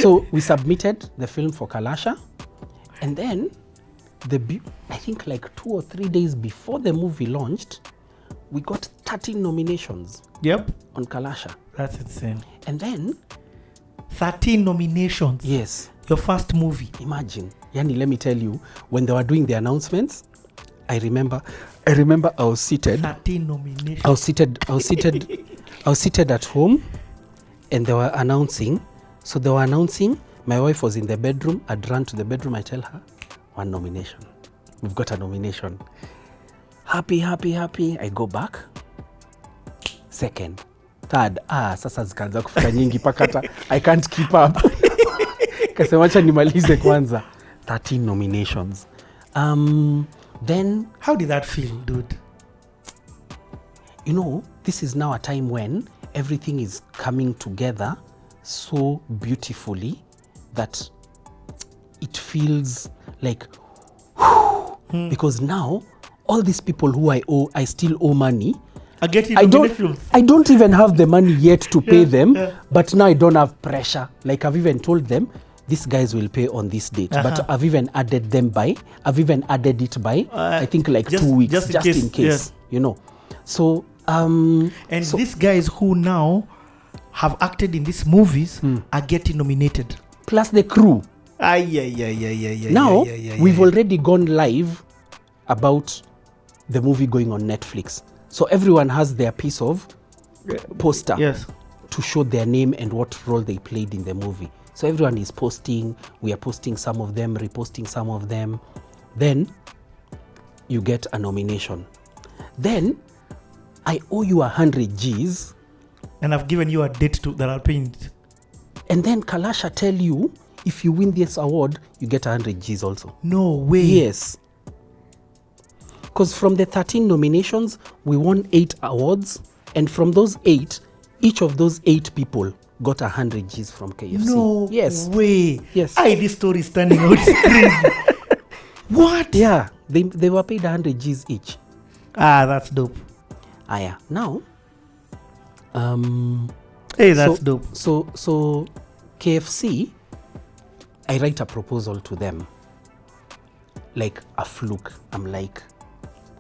So we submitted the film for Kalasha, and then I think like 2 or 3 days before the movie launched, we got 13 nominations. Yep. On Kalasha. That's insane. And then 13 nominations. Yes. Your first movie. Imagine. Yani, let me tell you, when they were doing the announcements, I remember I was seated. 13 nominations. I was seated at home, and they were announcing. So they were announcing. My wife was in the bedroom. I'd run to the bedroom. I tell her, 1 nomination. We've got a nomination. Happy. I go back. Second. Third. Sasa zikaanza kufika nyingi pakata. I can't keep up. Kasema acha nimalize kwanza. 13 nominations. Then how did that feel, dude? You know, this is now a time when everything is coming together so beautifully that it feels like because now all these people who I still owe money. I don't even have the money yet to pay them, but now I don't have pressure. Like I've even told them these guys will pay on this date, but I've even added it by I think like 2 weeks just in case, you know. So these guys who now have acted in these movies are getting nominated. Plus the crew. Now we've already gone live about the movie going on Netflix. So everyone has their piece of poster to show their name and what role they played in the movie. So everyone is posting. We are posting some of them, reposting some of them. Then you get a nomination. Then I owe you 100 Gs. And I've given you a date that I'll pay it. And then Kalasha tell you, if you win this award, you get 100 Gs also. No way. Yes. Because from the 13 nominations, we won 8 awards. And from those 8, each of those 8 people got 100 Gs from KFC. No way. Yes. This story is standing out. It's crazy. What? Yeah. They were paid 100 Gs each. That's dope. Yeah. Now, that's dope. So KFC, I write a proposal to them. Like a fluke. I'm like,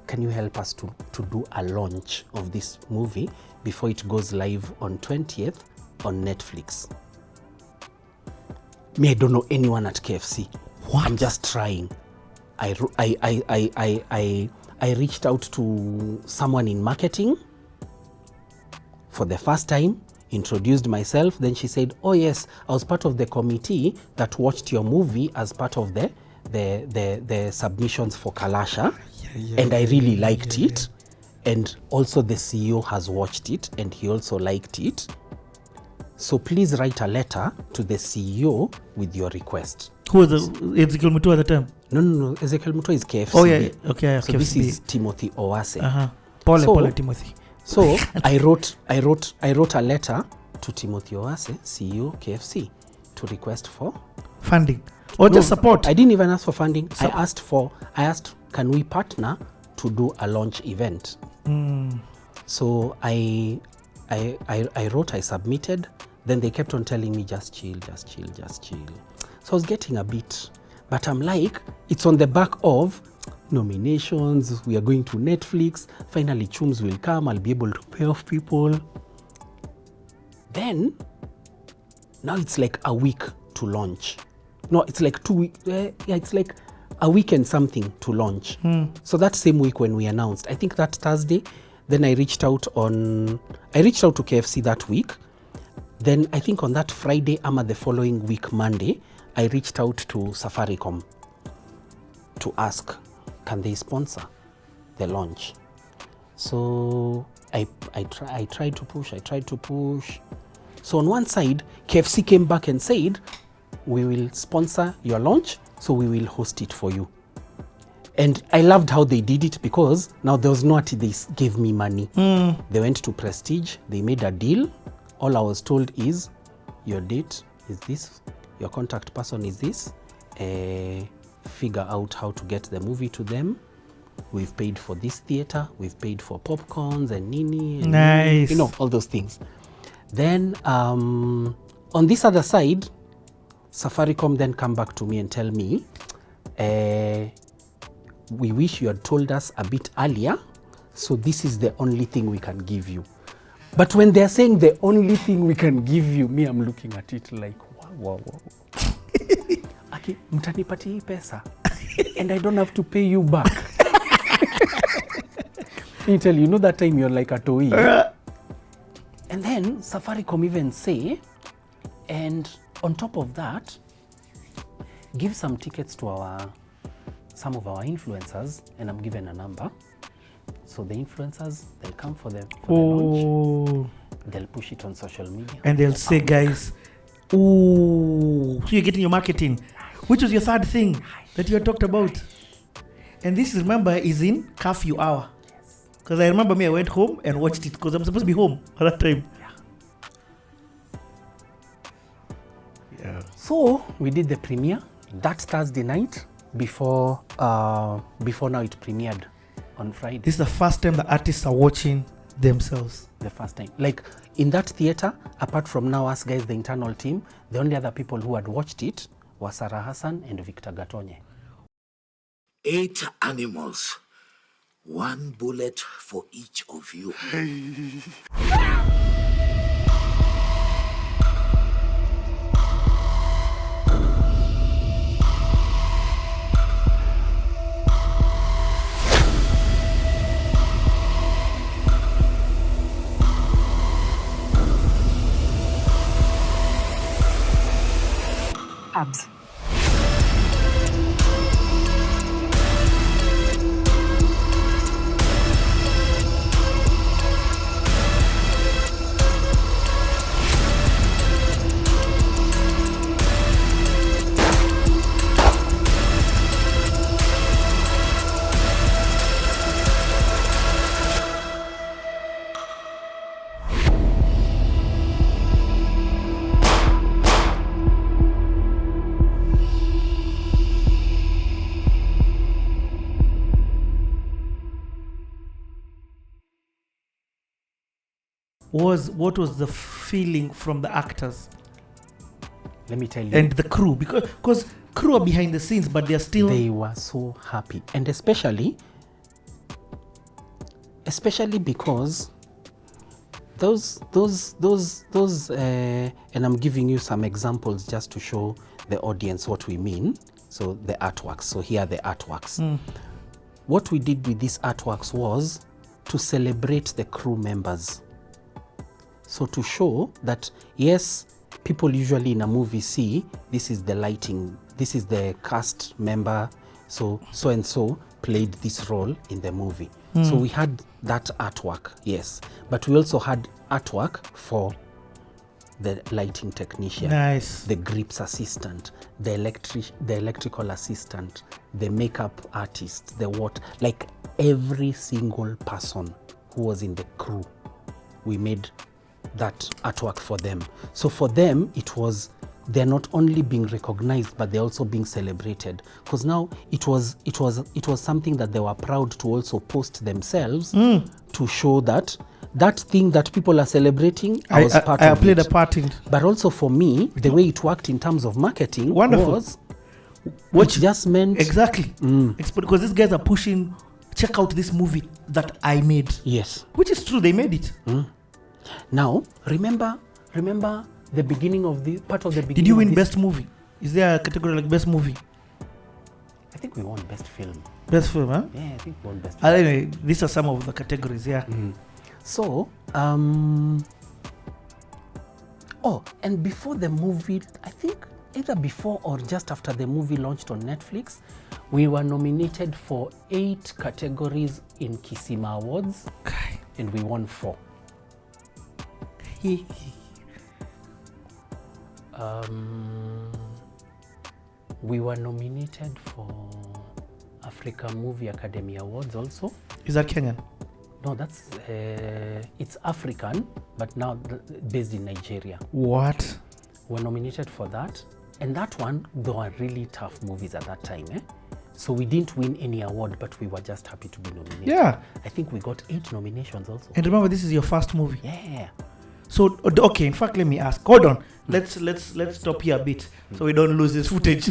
can you help us to do a launch of this movie before it goes live on 20th on Netflix? I don't know anyone at KFC. What? I'm just trying. I reached out to someone in marketing for the first time, introduced myself. Then she said, oh yes, I was part of the committee that watched your movie as part of the submissions for Kalasha. And I really liked it. And also the CEO has watched it and he also liked it. So please write a letter to the CEO with your request. Who was Ezekiel Mutua at the time? No. Ezekiel Mutua is KFC. Oh yeah, okay. So KFC. This is Timothy Owase. Paul Timothy. So I wrote a letter to Timothy Owase, CEO KFC, to request for funding or just support. I didn't even ask for funding. I asked, can we partner to do a launch event? So I wrote, I submitted. Then they kept on telling me, just chill. So I was getting a bit, but I'm like, it's on the back of nominations. We are going to Netflix. Finally, Chums will come. I'll be able to pay off people. Then, now it's like a week to launch. No, it's like 2 weeks. It's like a week and something to launch. So that same week when we announced, I think that Thursday, then I reached out to KFC that week. Then I think on that Friday, the following week, Monday, I reached out to Safaricom to ask, can they sponsor the launch? So I tried to push. So on one side, KFC came back and said, we will sponsor your launch, so we will host it for you. And I loved how they did it because now there was no they gave me money. They went to Prestige, they made a deal. All I was told is, your date is this, your contact person is this, figure out how to get the movie to them. We've paid for this theater, we've paid for popcorns and nini, and nice. all those things. Then on this other side, Safaricom then come back to me and tell me, we wish you had told us a bit earlier, so this is the only thing we can give you. But when they're saying the only thing we can give you, me, I'm looking at it like, wow. Aki, mtanipati hii pesa and I don't have to pay you back. You tell you know that time you're like a toy. And then Safaricom even say, and on top of that, give some tickets to some of our influencers, and I'm given a number. So the influencers, they'll come for the launch. They'll push it on social media. And they'll say, guys, ooh, so you're getting your marketing, which was your third thing that you had talked about. And this, remember, is in curfew hour. Because I remember I went home and watched it because I'm supposed to be home at that time. Yeah. So we did the premiere that Thursday night before now it premiered on Friday. This is the first time the artists are watching themselves. The first time. Like in that theater, apart from now us guys, the internal team, the only other people who had watched it was Sarah Hassan and Victor Gatonye. 8 animals. 1 bullet for each of you. Abs. What was the feeling from the actors? Let me tell you. And the crew, because crew are behind the scenes, but they're still... They were so happy. And especially because those and I'm giving you some examples just to show the audience what we mean. So the artworks. So here are the artworks. What we did with these artworks was to celebrate the crew members. So to show that, yes, people usually in a movie see, this is the lighting, this is the cast member, so and so played this role in the movie. So we had that artwork, yes. But we also had artwork for the lighting technician, Nice. the grips assistant, the electrical assistant, the makeup artist, like every single person who was in the crew, we made that artwork for them. So for them, they're not only being recognized, but they're also being celebrated. Because now it was something that they were proud to also post themselves to show that thing that people are celebrating, I was part of it. I played a part in. But also for me, the way it worked in terms of marketing was, What it just meant... Exactly. Because these guys are pushing, check out this movie that I made. Yes. Which is true, they made it. Now, remember the beginning of the part of the beginning. Did you win of best movie? Is there a category like best movie? I think we won best film. Best film, huh? Yeah, I think we won best film. Anyway, these are some of the categories, yeah. So, and before the movie, I think either before or just after the movie launched on Netflix, we were nominated for 8 categories in Kisima Awards, and we won 4. We were nominated for Africa Movie Academy Awards also. Is that Kenyan? No, that's it's African, but now based in Nigeria. What? We're nominated for that, and that one, they were really tough movies at that time. So we didn't win any award, but we were just happy to be nominated. Yeah. I think we got 8 nominations also. And remember, this is your first movie. Yeah. So okay, in fact, let me ask. Hold on. Let's stop here a bit so we don't lose this footage.